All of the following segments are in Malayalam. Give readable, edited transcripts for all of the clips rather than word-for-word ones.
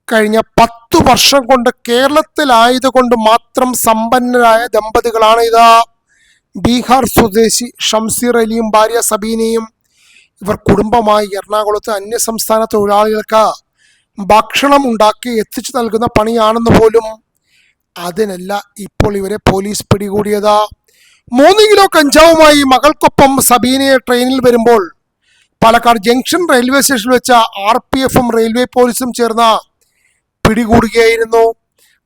കഴിഞ്ഞ 10 വർഷം കൊണ്ട് കേരളത്തിലായതുകൊണ്ട് മാത്രം സമ്പന്നരായ ദമ്പതികളാണ് ഇത്. ബീഹാർ സ്വദേശി ഷംസീർ അലിയും ഭാര്യ സബീനയും. ഇവർ കുടുംബമായി എറണാകുളത്ത് അന്യസംസ്ഥാന തൊഴിലാളികൾക്ക് ഭക്ഷണം ഉണ്ടാക്കി എത്തിച്ചു നൽകുന്ന പണിയാണെന്ന് പോലും. അതിനല്ല ഇപ്പോൾ ഇവരെ പോലീസ് പിടികൂടിയത്. 3 കിലോ കഞ്ചാവുമായി മകൾക്കൊപ്പം സബീനയെ ട്രെയിനിൽ വരുമ്പോൾ പാലക്കാട് ജംഗ്ഷൻ റെയിൽവേ സ്റ്റേഷനിൽ വെച്ച RPF-ഉം റെയിൽവേ പോലീസും ചേർന്ന് പിടികൂടുകയായിരുന്നു.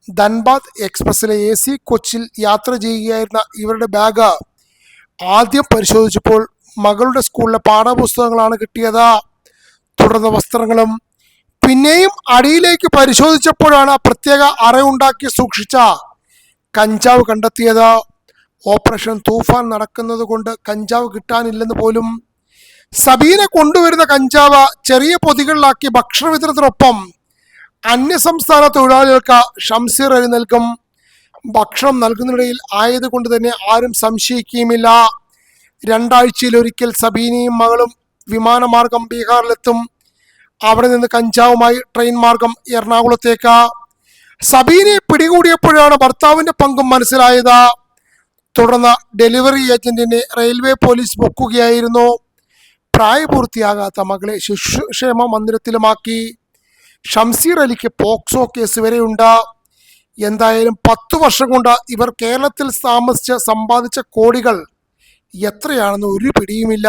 ധൻബാദ് എക്സ്പ്രസിലെ AC കോച്ചിൽ യാത്ര ചെയ്യുകയായിരുന്ന ഇവരുടെ ബാഗ് ആദ്യം പരിശോധിച്ചപ്പോൾ മകളുടെ സ്കൂളിലെ പാഠപുസ്തകങ്ങളാണ് കിട്ടിയത്. തുടർന്ന് വസ്ത്രങ്ങളും. പിന്നെയും അടിയിലേക്ക് പരിശോധിച്ചപ്പോഴാണ് പ്രത്യേക അറയുണ്ടാക്കി സൂക്ഷിച്ച കഞ്ചാവ് കണ്ടെത്തിയത്. ഓപ്പറേഷൻ തൂഫാൻ നടക്കുന്നത് കൊണ്ട് കഞ്ചാവ് കിട്ടാനില്ലെന്ന് പോലും. സബീന കൊണ്ടുവരുന്ന കഞ്ചാവ് ചെറിയ പൊതികളിലാക്കി ഭക്ഷണ വിതരണത്തിനൊപ്പം അന്യസംസ്ഥാന തൊഴിലാളികൾക്ക് ഷംസീർ അലി നൽകും. ഭക്ഷണം നൽകുന്നതിനിടയിൽ ആയതുകൊണ്ട് തന്നെ ആരും സംശയിക്കുകയുമില്ല. 2 ആഴ്ചയിലൊരിക്കൽ സബീനയും മകളും വിമാനമാർഗം ബീഹാറിലെത്തും. അവിടെ നിന്ന് കഞ്ചാവുമായി ട്രെയിൻ മാർഗം എറണാകുളത്തേക്ക്. സബീനയെ പിടികൂടിയപ്പോഴാണ് ഭർത്താവിന്റെ പങ്കും മനസ്സിലായത്. തുടർന്ന് ഡെലിവറി ഏജന്റിനെ റെയിൽവേ പോലീസ് പൊക്കുകയായിരുന്നു. പ്രായപൂർത്തിയാകാത്ത മകളെ ശിശുക്ഷേമ മന്ദിരത്തിലുമാക്കി. ഷംസീർ അലിക്ക് പോക്സോ കേസ് വരെയുണ്ട്. എന്തായാലും 10 വർഷം കൊണ്ട് ഇവർ കേരളത്തിൽ താമസിച്ച് സമ്പാദിച്ച കോടികൾ എത്രയാണെന്ന് ഒരു പിടിയുമില്ല.